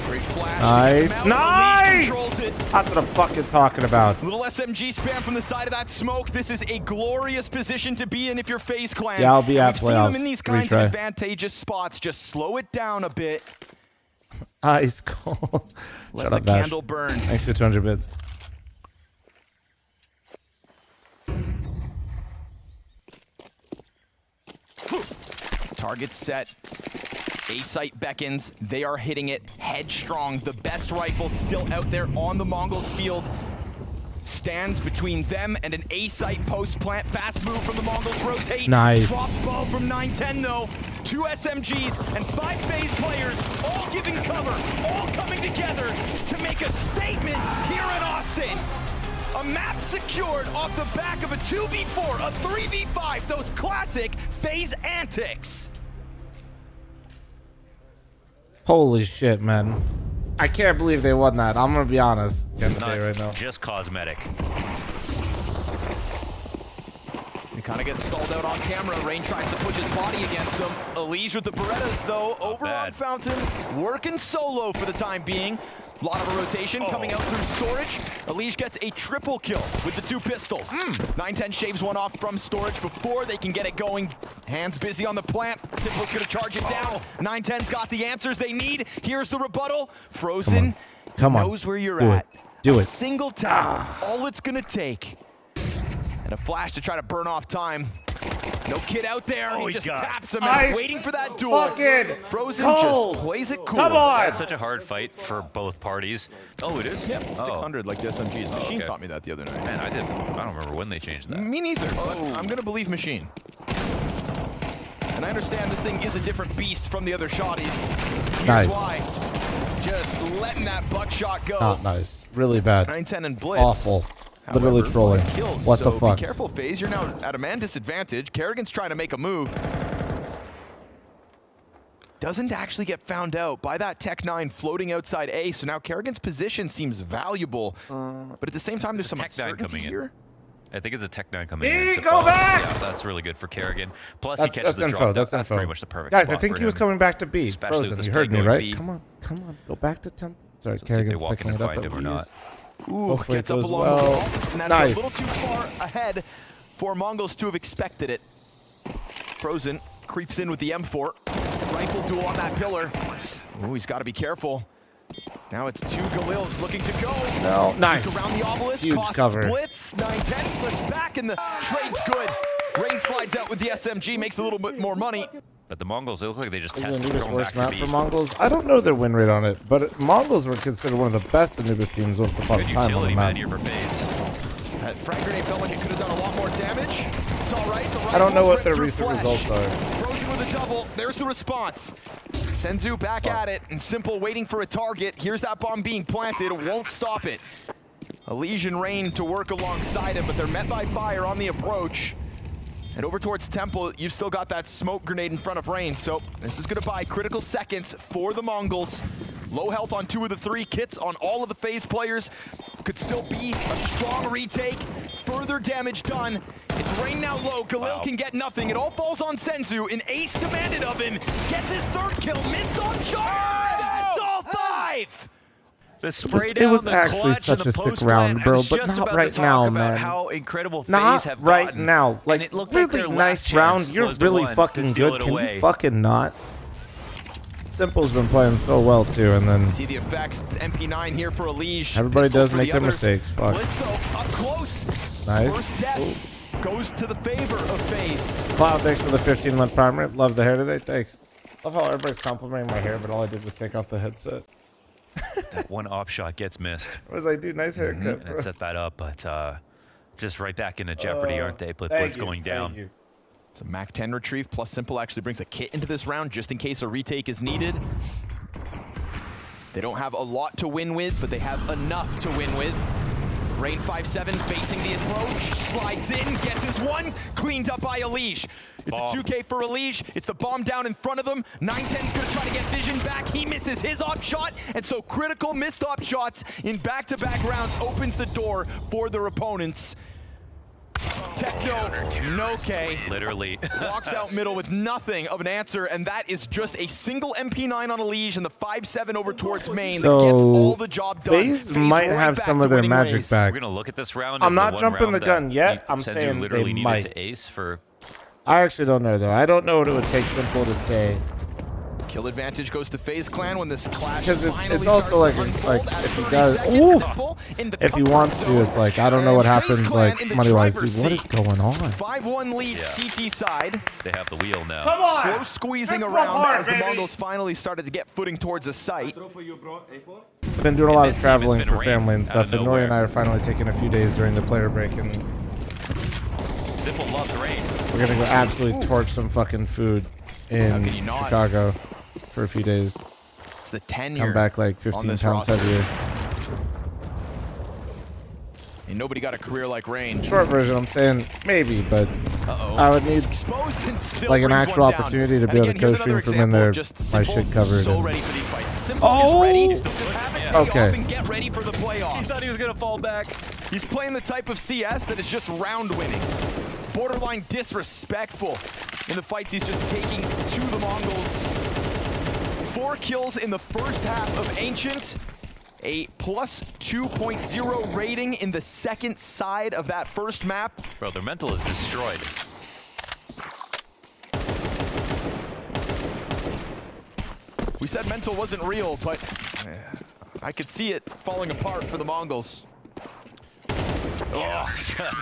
Speaker 1: Great flash.
Speaker 2: Nice. Nice!
Speaker 1: Controls it.
Speaker 2: That's what I'm fucking talking about.
Speaker 1: Little SMG spam from the side of that smoke. This is a glorious position to be in if you're FaZe Clan.
Speaker 2: Yeah, I'll be
Speaker 1: And
Speaker 2: at
Speaker 1: we've seen them
Speaker 2: playoffs.
Speaker 1: in these kinds
Speaker 2: Retry.
Speaker 1: of advantageous spots. Just slow it down a bit.
Speaker 2: Ice cold.
Speaker 1: Let
Speaker 2: Shut
Speaker 1: the
Speaker 2: up, Bash.
Speaker 1: candle burn.
Speaker 2: Thanks for 200 bits.
Speaker 1: Target set. A-site beckons. They are hitting it headstrong. The best rifle still out there on the Mongols field. Stands between them and an A-site post plant. Fast move from the Mongols. Rotate.
Speaker 2: Nice.
Speaker 1: Drop ball from 9-10 though. 2 SMGs and 5 FaZe players all giving cover. All coming together to make a statement here in Austin. A map secured off the back of a 2v4, a 3v5. Those classic FaZe antics.
Speaker 2: Holy shit, man. I can't believe they won that. I'm gonna be honest.
Speaker 3: It's not
Speaker 2: right now.
Speaker 3: just cosmetic.
Speaker 1: Kind of gets stalled out on camera. Rain tries to push his body against him. Elige with the Berettas, though, over on Fountain. Working solo for the time being. A lot of a rotation coming out through storage. Elige gets a triple kill with the 2 pistols. 910 shaves one off from storage before they can get it going. Hands busy on the plant. Simple's gonna charge it down. 910's got the answers they need. Here's the rebuttal. Frozen knows where you're at.
Speaker 2: Do
Speaker 1: a
Speaker 2: it.
Speaker 1: Single tap, all it's gonna take. And a flash to try to burn off time. No kid out there. He just taps him out, waiting for that duel. Frozen just plays it cool.
Speaker 2: Come on.
Speaker 3: It's such a hard fight for both parties. Oh, it is?
Speaker 1: Yep, 600 like the SMG's. Machine taught me that the other night.
Speaker 3: Man, I don't remember when they changed that.
Speaker 1: Me neither, but I'm going to believe Machine. And I understand this thing is a different beast from the other shotties. Here's why. Just letting that buckshot go.
Speaker 2: Not nice. Really bad.
Speaker 1: 910 and Blitz.
Speaker 2: Awful. Literally trolling. What the fuck?
Speaker 1: Be careful, FaZe. You're now at a man disadvantage. Kerrigan's trying to make a move. Doesn't actually get found out by that Tech 9 floating outside A, so now Kerrigan's position seems valuable. But at the same time, there's some uncertainty here.
Speaker 3: I think it's a Tech 9 coming in.
Speaker 2: Go back!
Speaker 3: Yeah, that's really good for Kerrigan. Plus, he catches the
Speaker 2: info.
Speaker 3: drop.
Speaker 2: That's
Speaker 3: That's
Speaker 2: info.
Speaker 3: pretty much the perfect
Speaker 2: Guys,
Speaker 3: spot
Speaker 2: I think
Speaker 3: for
Speaker 2: he was
Speaker 3: him.
Speaker 2: coming back to B.
Speaker 3: Especially with
Speaker 2: Frozen,
Speaker 3: this
Speaker 2: you heard
Speaker 3: play
Speaker 2: me,
Speaker 3: going
Speaker 2: right?
Speaker 3: B.
Speaker 2: Come on. Go back to temp. Sorry,
Speaker 3: Let's see if they
Speaker 2: Kerrigan's
Speaker 3: walk in
Speaker 2: picking
Speaker 3: and
Speaker 2: it up
Speaker 3: find
Speaker 2: at
Speaker 3: him or not.
Speaker 2: least.
Speaker 1: Ooh,
Speaker 2: Hopefully
Speaker 1: gets
Speaker 2: it
Speaker 1: up
Speaker 2: goes
Speaker 1: along
Speaker 2: well.
Speaker 1: the wall, and that's
Speaker 2: Nice.
Speaker 1: a little too far ahead for Mongols to have expected it. Frozen creeps in with the M4. Rifle duel on that pillar. Ooh, he's got to be careful. Now it's 2 Galils looking to go.
Speaker 2: No, nice.
Speaker 1: Around the obelisk,
Speaker 2: Huge
Speaker 1: cost
Speaker 2: cover.
Speaker 1: splits. 910 slips back, and the trade's good. Rain slides out with the SMG, makes a little bit more money.
Speaker 3: But the Mongols, they look like they just
Speaker 2: Is
Speaker 3: tested
Speaker 2: the Anubis
Speaker 3: going
Speaker 2: worst
Speaker 3: back
Speaker 2: map
Speaker 3: to
Speaker 2: for
Speaker 3: B.
Speaker 2: Mongols? I don't know their win rate on it, but Mongols were considered one of the best Anubis teams once upon a
Speaker 3: Good
Speaker 2: time on the
Speaker 3: utility,
Speaker 2: map.
Speaker 3: man, here for FaZe.
Speaker 1: That frag grenade felt like it could have done a lot more damage. It's all right. The
Speaker 2: I don't know what
Speaker 1: rifle's
Speaker 2: their
Speaker 1: ripped through
Speaker 2: recent
Speaker 1: flesh.
Speaker 2: results are.
Speaker 1: Frozen with a double. There's the response. Senzu back at it, and Simple waiting for a target. Here's that bomb being planted. Won't stop it. Elysian Rain to work alongside him, but they're met by fire on the approach. And over towards Temple, you've still got that smoke grenade in front of Rain, so this is going to buy critical seconds for the Mongols. Low health on 2 of the 3 kits on all of the FaZe players. Could still be a strong retake. Further damage done. It's Rain now low. Galil can get nothing. It all falls on Senzu. An ace demanded of him. Gets his 3rd kill. Missed on shot. That's all 5.
Speaker 3: The spray
Speaker 2: It
Speaker 3: down,
Speaker 2: was
Speaker 3: the
Speaker 2: actually
Speaker 3: clutch,
Speaker 2: such
Speaker 3: and
Speaker 2: a
Speaker 3: the
Speaker 2: sick
Speaker 3: post
Speaker 2: round,
Speaker 3: plant.
Speaker 2: bro,
Speaker 3: I was
Speaker 2: but
Speaker 3: just
Speaker 2: not
Speaker 3: about
Speaker 2: right
Speaker 3: to talk
Speaker 2: now,
Speaker 3: about
Speaker 2: man.
Speaker 3: how incredible FaZe
Speaker 2: Not
Speaker 3: have
Speaker 2: right
Speaker 3: gotten.
Speaker 2: now.
Speaker 3: And
Speaker 2: Like,
Speaker 3: it looked like
Speaker 2: really
Speaker 3: their
Speaker 2: nice
Speaker 3: last
Speaker 2: round.
Speaker 3: chance
Speaker 2: You're
Speaker 3: was the
Speaker 2: really
Speaker 3: one to
Speaker 2: fucking
Speaker 3: steal
Speaker 2: good.
Speaker 3: it
Speaker 2: Can
Speaker 3: away.
Speaker 2: you fucking not? Simple's been playing so well too, and then
Speaker 1: See the effects. It's MP9 here for Elige.
Speaker 2: everybody
Speaker 1: Pistols
Speaker 2: does
Speaker 1: for
Speaker 2: make
Speaker 1: the
Speaker 2: their
Speaker 1: others.
Speaker 2: mistakes. Fuck.
Speaker 1: Blitz though, up close.
Speaker 2: Nice.
Speaker 1: First death goes to the favor of FaZe.
Speaker 2: Cloud, thanks for the 15-month primer. Love the hair today. Thanks. Love how everybody's complimenting my hair, but all I did was take off the headset.
Speaker 3: That one op shot gets missed.
Speaker 2: I was like, dude, nice haircut.
Speaker 3: And it set that up, but just right back into jeopardy, aren't they? Blitz going down.
Speaker 1: So Mac 10 retrieve plus Simple actually brings a kit into this round just in case a retake is needed. They don't have a lot to win with, but they have enough to win with. Rain 5-7 facing the approach, slides in, gets his 1, cleaned up by Elige. It's a 2K for Elige. It's the bomb down in front of him. 910's gonna try to get vision back. He misses his op shot, and so critical missed op shots in back-to-back rounds opens the door for their opponents. Techno, no K.
Speaker 3: Literally.
Speaker 1: Walks out middle with nothing of an answer, and that is just a single MP9 on Elige and the 5-7 over towards main that gets all the job done.
Speaker 2: FaZe might have some of their magic back.
Speaker 3: We're gonna look at this round.
Speaker 2: I'm
Speaker 3: as
Speaker 2: not
Speaker 3: the one
Speaker 2: jumping
Speaker 3: round
Speaker 2: the gun
Speaker 3: that
Speaker 2: yet. I'm
Speaker 3: says
Speaker 2: saying
Speaker 3: you literally
Speaker 2: they
Speaker 3: needed
Speaker 2: might.
Speaker 3: to ace for.
Speaker 2: I actually don't know though. I don't know what it would take Simple to stay.
Speaker 1: Kill advantage goes to FaZe Clan when this clash
Speaker 2: Because
Speaker 1: finally
Speaker 2: it's also
Speaker 1: starts
Speaker 2: like
Speaker 1: to unfold at
Speaker 2: if you
Speaker 1: 30
Speaker 2: guys,
Speaker 1: seconds. Simple in the
Speaker 2: if he
Speaker 1: comfort
Speaker 2: wants to,
Speaker 1: zone.
Speaker 2: it's like I don't know what
Speaker 1: And FaZe
Speaker 2: happens
Speaker 1: Clan
Speaker 2: like
Speaker 1: in the
Speaker 2: money wise, dude.
Speaker 1: driver's
Speaker 2: What is
Speaker 1: seat.
Speaker 2: going on?
Speaker 1: 5-1 lead CT side.
Speaker 3: They have the wheel now.
Speaker 2: Come on!
Speaker 1: Slow squeezing
Speaker 2: This
Speaker 1: around
Speaker 2: hard,
Speaker 1: as the
Speaker 2: baby.
Speaker 1: Mongols finally started to get footing towards the site.
Speaker 2: Been doing a lot of
Speaker 3: this team,
Speaker 2: traveling
Speaker 3: it's been
Speaker 2: for family and
Speaker 3: rain out
Speaker 2: stuff,
Speaker 3: of
Speaker 2: and Nori and I
Speaker 3: nowhere.
Speaker 2: are finally taking a few days during the player break, and
Speaker 3: Simple loves rain.
Speaker 2: we're gonna go absolutely torch some fucking food in
Speaker 1: can you not?
Speaker 2: Chicago for a few days.
Speaker 1: It's the tenure.
Speaker 2: Come back like
Speaker 1: on
Speaker 2: 15
Speaker 1: this
Speaker 2: pounds
Speaker 1: roster.
Speaker 2: heavier.
Speaker 1: And nobody got a career like Rain.
Speaker 2: Short version, I'm saying maybe, but
Speaker 1: Uh-oh.
Speaker 2: I would need
Speaker 1: Exposed and still
Speaker 2: like an
Speaker 1: brings
Speaker 2: actual
Speaker 1: one down.
Speaker 2: opportunity to be
Speaker 1: And
Speaker 2: able to
Speaker 1: again, here's
Speaker 2: co-stream
Speaker 1: another
Speaker 2: from in
Speaker 1: example
Speaker 2: there,
Speaker 1: of just
Speaker 2: my
Speaker 1: Simple
Speaker 2: shit covered.
Speaker 1: so
Speaker 2: and-
Speaker 1: ready for these fights. Simple
Speaker 2: Oh!
Speaker 1: is ready. Just have it pay
Speaker 2: Okay.
Speaker 1: off and get ready for the playoffs.
Speaker 3: He thought he was gonna fall back.
Speaker 1: He's playing the type of CS that is just round winning. borderline disrespectful in the fights he's just taking to the Mongols. 4 kills in the first half of Ancient. A plus 2.0 rating in the second side of that first map.
Speaker 3: Bro, their mental is destroyed.
Speaker 1: We said mental wasn't real, but I could see it falling apart for the Mongols. Oh,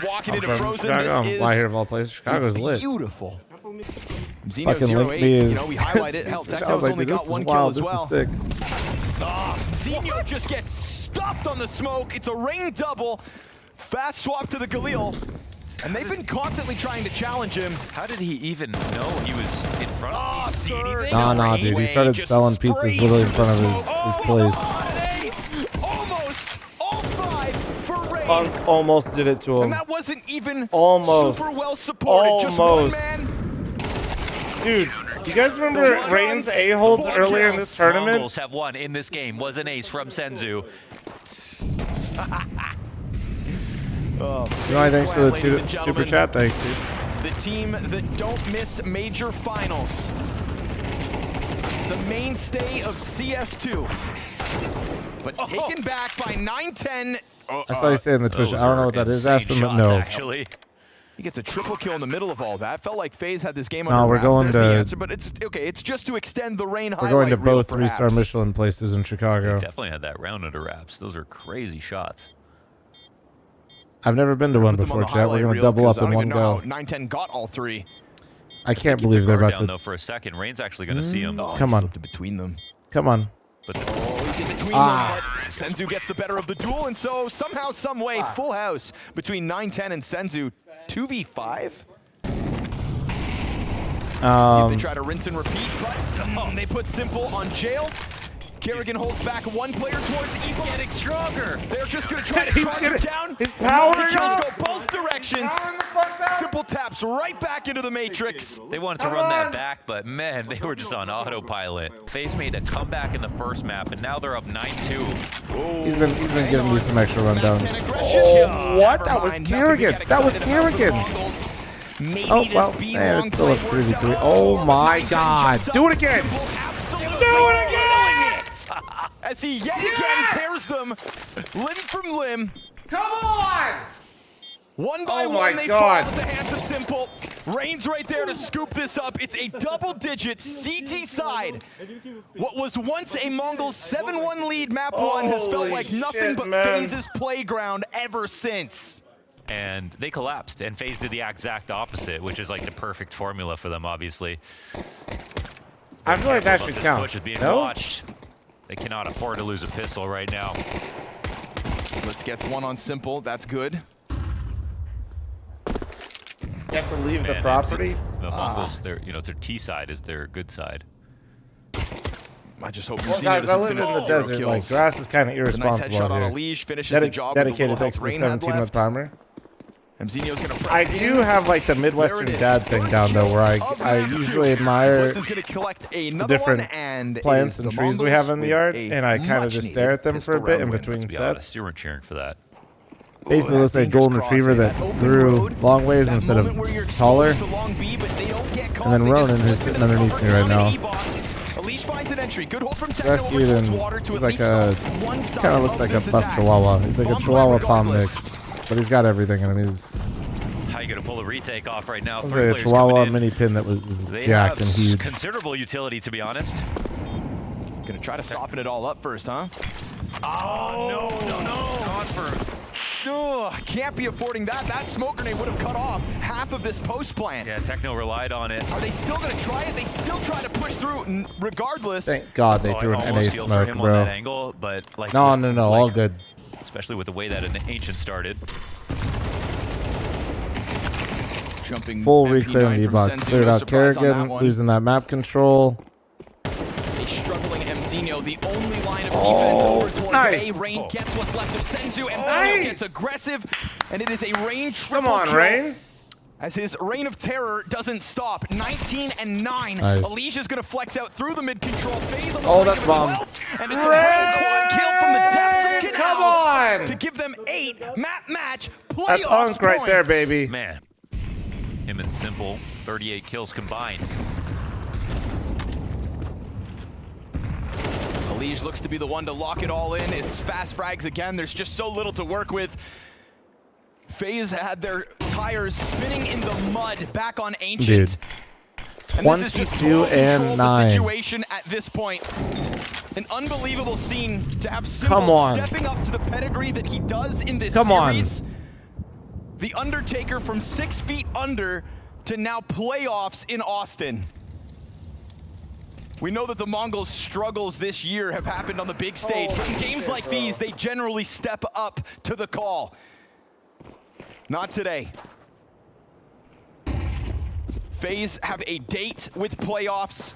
Speaker 1: walking into Frozen,
Speaker 2: Chicago.
Speaker 1: this
Speaker 2: Why here
Speaker 1: is
Speaker 2: of all places? Chicago's lit.
Speaker 1: beautiful. Xeno
Speaker 2: Fucking link
Speaker 1: 08,
Speaker 2: me is.
Speaker 1: you know, we highlight it. Hell,
Speaker 2: I was
Speaker 1: Techno's
Speaker 2: like,
Speaker 1: only
Speaker 2: dude,
Speaker 1: got
Speaker 2: this is
Speaker 1: 1 kill
Speaker 2: wild.
Speaker 1: as
Speaker 2: This
Speaker 1: well.
Speaker 2: is sick.
Speaker 1: Xeno just gets stuffed on the smoke. It's a ring double. Fast swap to the Galil. And they've been constantly trying to challenge him.
Speaker 3: How did he even know he was in front of me? See anything?
Speaker 2: Nah, dude. He started selling pizzas literally in front of his place.
Speaker 1: Almost all 5 for Rain.
Speaker 2: Punk almost did it to him.
Speaker 1: And that wasn't even
Speaker 2: Almost.
Speaker 1: super well supported. Just one
Speaker 2: Almost.
Speaker 1: man.
Speaker 2: Dude, do you guys remember Rain's A-holds earlier in this tournament?
Speaker 3: Mongols have won in this game. Was an ace from Senzu.
Speaker 2: Thanks for the super chat. Thanks, dude.
Speaker 1: The team that don't miss major finals. The mainstay of CS2. But taken back by 9-10.
Speaker 2: I saw you say in the Twitch. I don't know what that is. Ask them, but no.
Speaker 3: Actually.
Speaker 1: He gets a triple kill in the middle of all that. Felt like FaZe had this game
Speaker 2: No,
Speaker 1: under
Speaker 2: we're
Speaker 1: wraps.
Speaker 2: going
Speaker 1: There's the
Speaker 2: to-
Speaker 1: answer, but it's okay. It's just to extend the Rain
Speaker 2: We're
Speaker 1: highlight
Speaker 2: going to
Speaker 1: reel,
Speaker 2: both 3-star
Speaker 1: perhaps.
Speaker 2: Michelin places in Chicago.
Speaker 3: Definitely had that round under wraps. Those are crazy shots.
Speaker 2: I've never been to one
Speaker 1: Put them on
Speaker 2: before,
Speaker 1: the
Speaker 2: chat. We're
Speaker 1: highlight
Speaker 2: going to
Speaker 1: reel,
Speaker 2: double
Speaker 1: 'cause
Speaker 2: up
Speaker 1: I
Speaker 2: in
Speaker 1: don't
Speaker 2: one
Speaker 1: even know
Speaker 2: go.
Speaker 1: how 9-10 got all 3.
Speaker 2: I can't
Speaker 3: Keep
Speaker 2: believe
Speaker 3: their
Speaker 2: they're
Speaker 3: guard
Speaker 2: about
Speaker 3: down,
Speaker 2: to.
Speaker 3: though, for a second. Rain's actually going to see him.
Speaker 1: Oh,
Speaker 2: Come
Speaker 1: he
Speaker 2: on.
Speaker 1: slipped in between them.
Speaker 2: Come on.
Speaker 3: But
Speaker 1: He's in between them, but Senzu gets the better of the duel, and so somehow, some way, full house between 9-10 and Senzu. 2v5? See if they try to rinse and repeat, but they put Simple on jail. Kerrigan holds back one player towards Evo.
Speaker 3: getting stronger.
Speaker 1: They're just going to try to
Speaker 2: He's
Speaker 1: charge him
Speaker 2: getting-
Speaker 1: down.
Speaker 2: he's powering
Speaker 1: Multi-kills
Speaker 2: up.
Speaker 1: go both directions. Simple taps right back into the Matrix.
Speaker 3: They wanted to run that back, but man, they were just on autopilot. FaZe made a comeback in the first map, and now they're up 9-2.
Speaker 2: He's been giving me some extra rundowns.
Speaker 1: Oh,
Speaker 2: what? That was Kerrigan. That was Kerrigan.
Speaker 1: Maybe
Speaker 2: Oh, well,
Speaker 1: this B
Speaker 2: man,
Speaker 1: long
Speaker 2: it's still a
Speaker 1: play works
Speaker 2: 3v3.
Speaker 1: out.
Speaker 2: Oh my
Speaker 1: 9-10
Speaker 2: God.
Speaker 1: jumps up.
Speaker 2: Do it again.
Speaker 1: Simple absolutely
Speaker 2: Do it again.
Speaker 1: nailing it. As he yet again tears them limb from limb.
Speaker 2: Come on!
Speaker 1: One by
Speaker 2: Oh
Speaker 1: one,
Speaker 2: my
Speaker 1: they
Speaker 2: God.
Speaker 1: fall at the hands of Simple. Rain's right there to scoop this up. It's a double-digit CT side. What was once a Mongol's 7-1 lead, map 1, has felt
Speaker 2: Holy
Speaker 1: like nothing
Speaker 2: shit,
Speaker 1: but
Speaker 2: man.
Speaker 1: FaZe's playground ever since.
Speaker 3: And they collapsed, and FaZe did the exact opposite, which is like the perfect formula for them, obviously.
Speaker 2: I feel like that
Speaker 3: But
Speaker 2: should
Speaker 3: this
Speaker 2: count.
Speaker 3: push is being
Speaker 2: No?
Speaker 3: watched. They cannot afford to lose a pistol right now.
Speaker 1: Let's get one on Simple. That's good.
Speaker 2: You have to leave the
Speaker 3: Man,
Speaker 2: property.
Speaker 3: The Mongols, their their T side is their good side.
Speaker 1: I just hope
Speaker 2: Well,
Speaker 1: Xeno
Speaker 2: guys, I
Speaker 1: doesn't
Speaker 2: live in
Speaker 1: finish
Speaker 2: the
Speaker 1: 0
Speaker 2: desert.
Speaker 1: kills.
Speaker 2: Like, grass is kind of
Speaker 1: It's a nice
Speaker 2: irresponsible
Speaker 1: headshot on a
Speaker 2: here.
Speaker 1: leash. Finishes the job with the
Speaker 2: Dedicated
Speaker 1: little
Speaker 2: thanks
Speaker 1: health
Speaker 2: to
Speaker 1: Rain had
Speaker 2: 17 month
Speaker 1: left.
Speaker 2: timer.
Speaker 1: Xeno's gonna press
Speaker 2: I
Speaker 1: in.
Speaker 2: do have like the Midwestern
Speaker 1: There it is.
Speaker 2: dad thing
Speaker 1: First
Speaker 2: down though,
Speaker 1: kill
Speaker 2: where
Speaker 1: of
Speaker 2: I
Speaker 1: map 2.
Speaker 2: usually admire
Speaker 1: Blitz is gonna collect another
Speaker 2: different
Speaker 1: one, and it
Speaker 2: plants
Speaker 1: is
Speaker 2: and
Speaker 1: the
Speaker 2: trees we
Speaker 1: Mongols
Speaker 2: have in the
Speaker 1: with
Speaker 2: yard,
Speaker 1: a
Speaker 2: and I kind of just stare at them for a
Speaker 1: much-needed
Speaker 2: bit in
Speaker 1: pistol
Speaker 2: between
Speaker 3: To be
Speaker 2: sets.
Speaker 3: honest, you weren't cheering for that.
Speaker 2: Basically,
Speaker 1: that
Speaker 2: looks like a
Speaker 1: dangerous
Speaker 2: golden retriever
Speaker 1: crosshair,
Speaker 2: that
Speaker 1: open
Speaker 2: grew
Speaker 1: road,
Speaker 2: long ways
Speaker 1: that
Speaker 2: instead
Speaker 1: moment where you're
Speaker 2: of
Speaker 1: exposed
Speaker 2: taller.
Speaker 1: to long B, but they don't get caught.
Speaker 2: And then
Speaker 1: They just
Speaker 2: Ronan, who's
Speaker 1: slip
Speaker 2: sitting
Speaker 1: into the
Speaker 2: underneath
Speaker 1: cover
Speaker 2: me right
Speaker 1: down in
Speaker 2: now.
Speaker 1: E-box. Elish finds an entry. Good hold from Techno over
Speaker 2: Rescued
Speaker 1: towards
Speaker 2: and
Speaker 1: water to
Speaker 2: he's
Speaker 1: at
Speaker 2: like
Speaker 1: least
Speaker 2: a
Speaker 1: stop one side
Speaker 2: kind of looks
Speaker 1: of
Speaker 2: like a
Speaker 1: this
Speaker 2: buff
Speaker 1: attack.
Speaker 2: chihuahua. He's like a
Speaker 1: Bomb
Speaker 2: chihuahua
Speaker 1: play
Speaker 2: palm
Speaker 1: regardless.
Speaker 2: mix, but he's got everything in him. He's
Speaker 3: How you gonna pull a retake off right now?
Speaker 2: looks
Speaker 3: Three
Speaker 2: like a
Speaker 3: players
Speaker 2: chihuahua
Speaker 3: coming in.
Speaker 2: mini pin that was
Speaker 3: They
Speaker 2: jacked
Speaker 3: have
Speaker 2: and huge.
Speaker 3: considerable utility, to be honest.
Speaker 1: Gonna try to soften it all up first, huh? Oh, no.
Speaker 3: Gone for
Speaker 1: Ugh, can't be affording that. That smoke grenade would have cut off half of this post plan.
Speaker 3: yeah. Techno relied on it.
Speaker 1: Are they still going to try it? They still try to push through regardless.
Speaker 2: Thank God they
Speaker 3: Oh,
Speaker 2: threw
Speaker 3: I
Speaker 2: an
Speaker 3: almost
Speaker 2: NA
Speaker 3: feel for
Speaker 2: smoke,
Speaker 3: him on that
Speaker 2: bro.
Speaker 3: angle, but like
Speaker 2: No, all good.
Speaker 3: Especially with the way that an ancient started.
Speaker 1: Jumping
Speaker 2: Full
Speaker 1: MP9
Speaker 2: reclaim
Speaker 1: from
Speaker 2: V-Box.
Speaker 1: Senzu,
Speaker 2: Cleared
Speaker 1: no
Speaker 2: out
Speaker 1: surprise on that
Speaker 2: Kerrigan,
Speaker 1: one.
Speaker 2: losing that map control.
Speaker 1: A struggling Mzino, the only line of defense over towards
Speaker 2: nice.
Speaker 1: A. Rain gets what's left of Senzu. Mzino
Speaker 2: Nice.
Speaker 1: gets aggressive, and it is a Rain triple
Speaker 2: Come on,
Speaker 1: kill.
Speaker 2: Rain.
Speaker 1: As his reign of terror doesn't stop. 19-9.
Speaker 2: Nice.
Speaker 1: Alicia's gonna flex out through the mid-control phase on the
Speaker 2: Oh,
Speaker 1: ring
Speaker 2: that's
Speaker 1: of
Speaker 2: bomb.
Speaker 1: 12th, and it's a Rain quad kill from the depths of
Speaker 2: Rain,
Speaker 1: Canals
Speaker 2: come on.
Speaker 1: to give them 8 map match playoffs
Speaker 2: That's Unk right there,
Speaker 1: points.
Speaker 2: baby.
Speaker 3: Man, Him and Simple, 38 kills combined.
Speaker 1: Elige looks to be the one to lock it all in. It's fast frags again. There's just so little to work with. FaZe had their tires spinning in the mud back on Ancient.
Speaker 2: Dude.
Speaker 1: And this is just
Speaker 2: 22 and
Speaker 1: the
Speaker 2: 9.
Speaker 1: situation at this point. An unbelievable scene to have Simple stepping up to the pedigree that he does in this series. The Undertaker from 6 feet under to now playoffs in Austin. We know that the Mongols' struggles this year have happened on the big stage, but in games like these, they generally step up to the call. Not today. FaZe have a date with playoffs.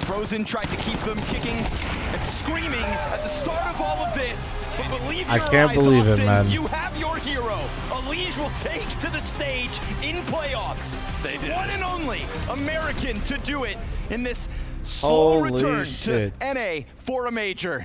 Speaker 1: fl0m tried to keep them kicking and screaming at the start of all of this, but believe your
Speaker 2: I can't
Speaker 1: eyes,
Speaker 2: believe
Speaker 1: Austin,
Speaker 2: it, man.
Speaker 1: You have your hero. Elige will take to the stage in playoffs.
Speaker 3: They did.
Speaker 1: One and only American to do it in this slow
Speaker 2: Holy
Speaker 1: return
Speaker 2: shit.
Speaker 1: to NA for a major.